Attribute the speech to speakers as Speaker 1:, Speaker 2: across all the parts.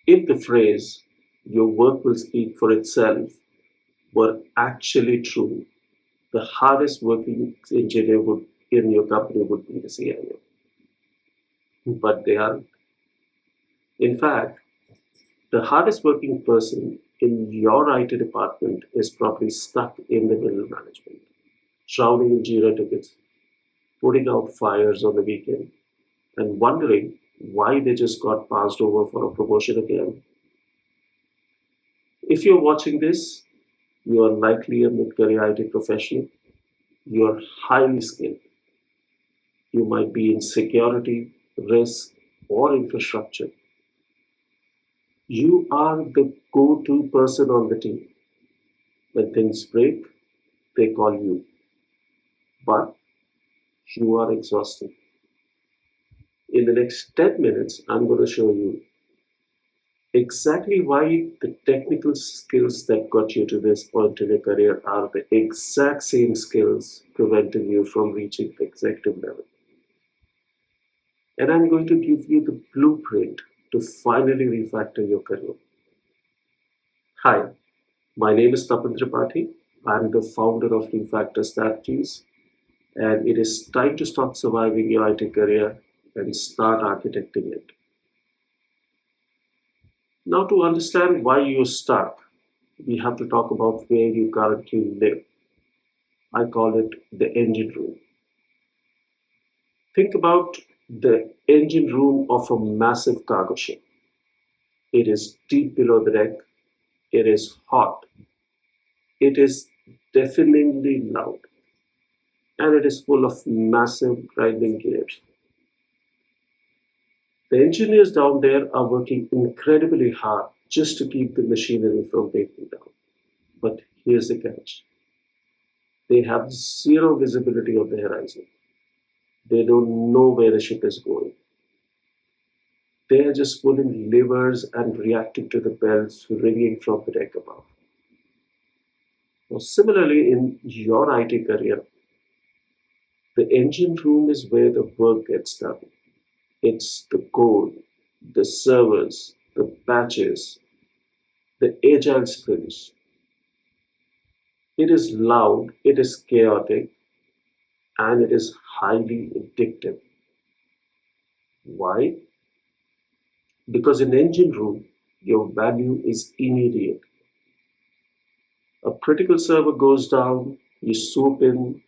Speaker 1: If the phrase, your work will speak for itself, were actually true, the hardest working engineer in your company would be the CIO. But they aren't. In fact, the hardest working person in your IT department is probably stuck in the middle management, drowning in Jira tickets, putting out fires on the weekend, and wondering why they just got passed over for a promotion again. If you're watching this, you are likely a mid-career IT professional. You are highly skilled. You might be in security, risk, or infrastructure. You are the go-to person on the team. When things break, they call you. But you are exhausted. In the next 10 minutes, I'm going to show you exactly why the technical skills that got you to this point in your career are the exact same skills preventing you from reaching the executive level. And I'm going to give you the blueprint to finally refactor your career. Hi, my name is Tapan Tripathi. I'm the founder of Refactor Strategies, and it is time to stop surviving your IT career and start architecting it. Now, to understand why you're stuck, we have to talk about where you currently live. I call it the engine room. Think about the engine room of a massive cargo ship. It is deep below the deck, it is hot, it is deafeningly loud, and it is full of massive grinding gears. The engineers down there are working incredibly hard just to keep the machinery from breaking down. But here's the catch: they have zero visibility of the horizon. They don't know where the ship is going. They are just pulling levers and reacting to the bells ringing from the deck above. Now, similarly, in your IT career, the engine room is where the work gets done. It's the code, the servers, the patches, the agile sprints. It is loud, it is chaotic, and it is highly addictive. Why? Because in engine room, your value is immediate. A critical server goes down, you swoop in,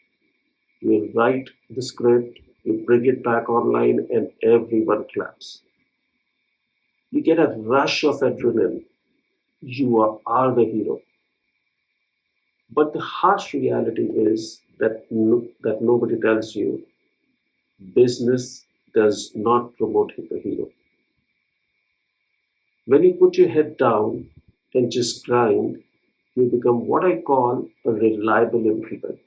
Speaker 1: you write the script, you bring it back online, and everyone claps. You get a rush of adrenaline. You are the hero. But the harsh reality is that nobody tells you business does not promote the hero. When you put your head down and just grind, you become what I call a reliable implementer.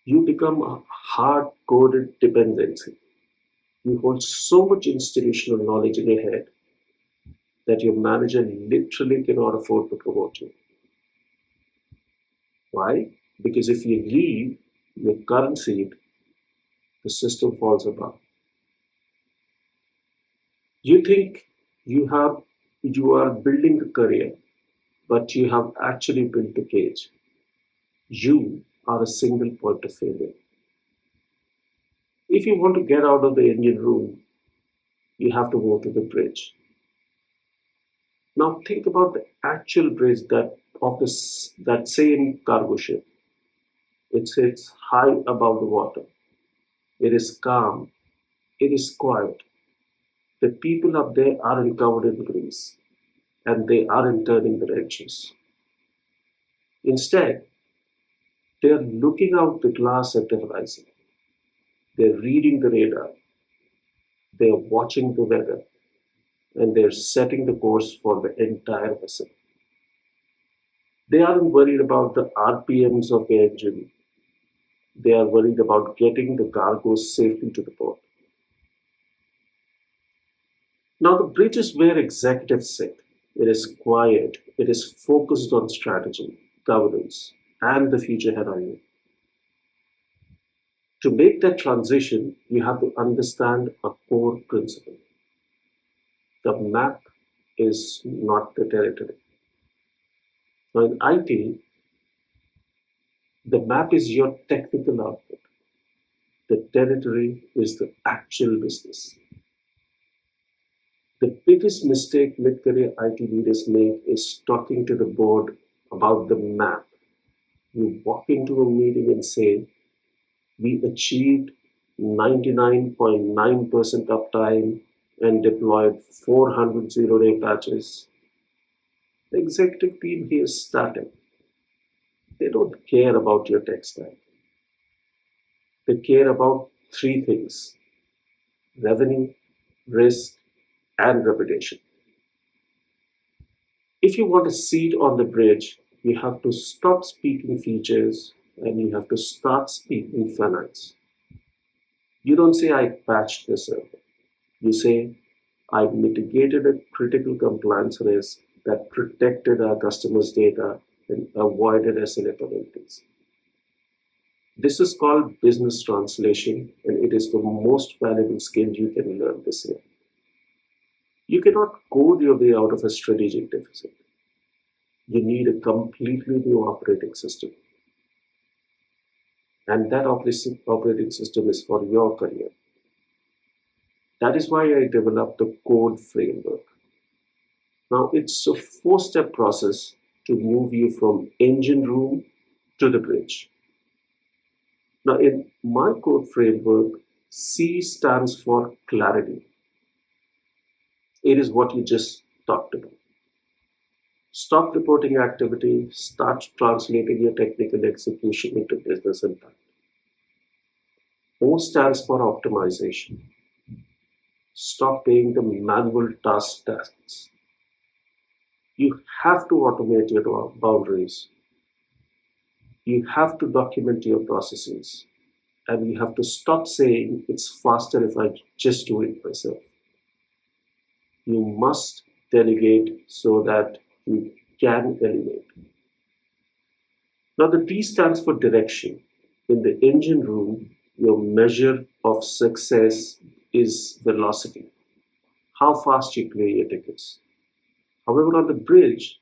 Speaker 1: You become a hard coded dependency. You hold so much institutional knowledge in your head that your manager literally cannot afford to promote you. Why? Because if you leave your current seat, the system falls apart. You think you have you are building a career, but you have actually built a cage. You are a single point of failure. If you want to get out of the engine room, you have to move to the bridge. Now think about the actual bridge that same cargo ship. It sits high above the water. It is calm. It is quiet. The people up there aren't covered in grease, and they aren't turning the wrenches. Instead, they are looking out the glass at the horizon. They're reading the radar. They're watching the weather, and they're setting the course for the entire vessel. They aren't worried about the RPMs of the engine. They are worried about getting the cargo safely to the port. Now, the bridge is where executives sit. It is quiet, it is focused on strategy, governance, and the future horizon. To make that transition, you have to understand a core principle. The map is not the territory. Now, in IT, the map is your technical output. The territory is the actual business. The biggest mistake mid-career IT leaders make is talking to the board about the map. You walk into a meeting and say, we achieved 99.9% uptime and deployed 400 zero-day patches. The executive team here is static. They don't care about your tech stack. They care about three things: revenue, risk, and reputation. If you want a seat on the bridge, you have to stop speaking features and you have to start speaking finance. You don't say, I patched the server. You say, I mitigated a critical compliance risk that protected our customers' data and avoided SLA penalties. This is called business translation, and it is the most valuable skill you can learn this year. You cannot code your way out of a strategic deficit. You need a completely new operating system. And that operating system is for your career. That is why I developed the C.O.D.E framework. Now, it's a four-step process to move you from engine room to the bridge. Now, in my C.O.D.E framework, C stands for clarity. It is what you just talked about. Stop reporting activity, start translating your technical execution into business impact. O stands for optimization. Stop paying the manual tasks. You have to automate your boundaries. You have to document your processes. And you have to stop saying it's faster if I just do it myself. You must delegate so that you can elevate. Now, the D stands for direction. In the engine room, your measure of success is velocity, how fast you clear your tickets. However, on the bridge,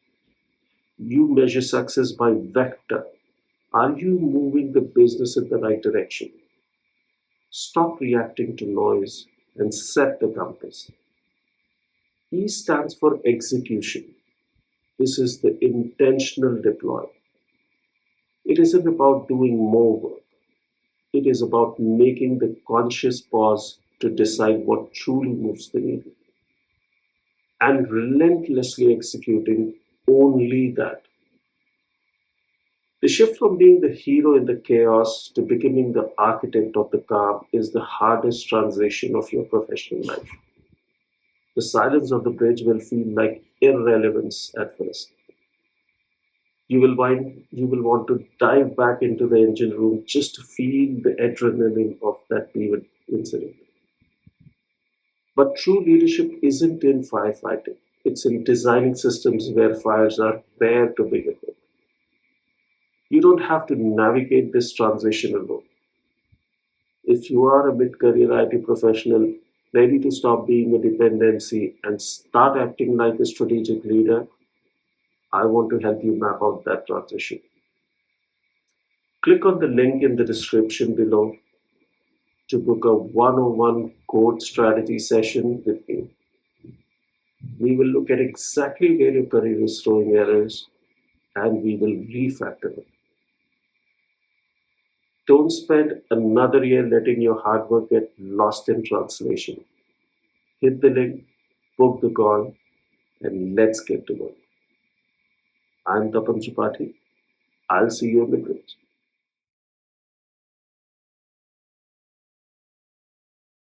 Speaker 1: you measure success by vector. Are you moving the business in the right direction? Stop reacting to noise and set the compass. E stands for execution. This is the intentional deploy. It isn't about doing more work. It is about making the conscious pause to decide what truly moves the needle and relentlessly executing only that. The shift from being the hero in the chaos to becoming the architect of the calm is the hardest transition of your professional life. The silence of the bridge will feel like irrelevance at first. You will want to dive back into the engine room just to feel the adrenaline of that vivid incident. But true leadership isn't in firefighting. It's in designing systems where fires are rare to begin with. You don't have to navigate this transition alone. If you are a mid-career IT professional ready to stop being a dependency and start acting like a strategic leader, I want to help you map out that transition. Click on the link in the description below to book a one-on-one code strategy session with me. We will look at exactly where your career is throwing errors and we will refactor it. Don't spend another year letting your hard work get lost in translation. Hit the link, book the call, and let's get to work. I'm Tapan Tripathi. I'll see you on the bridge.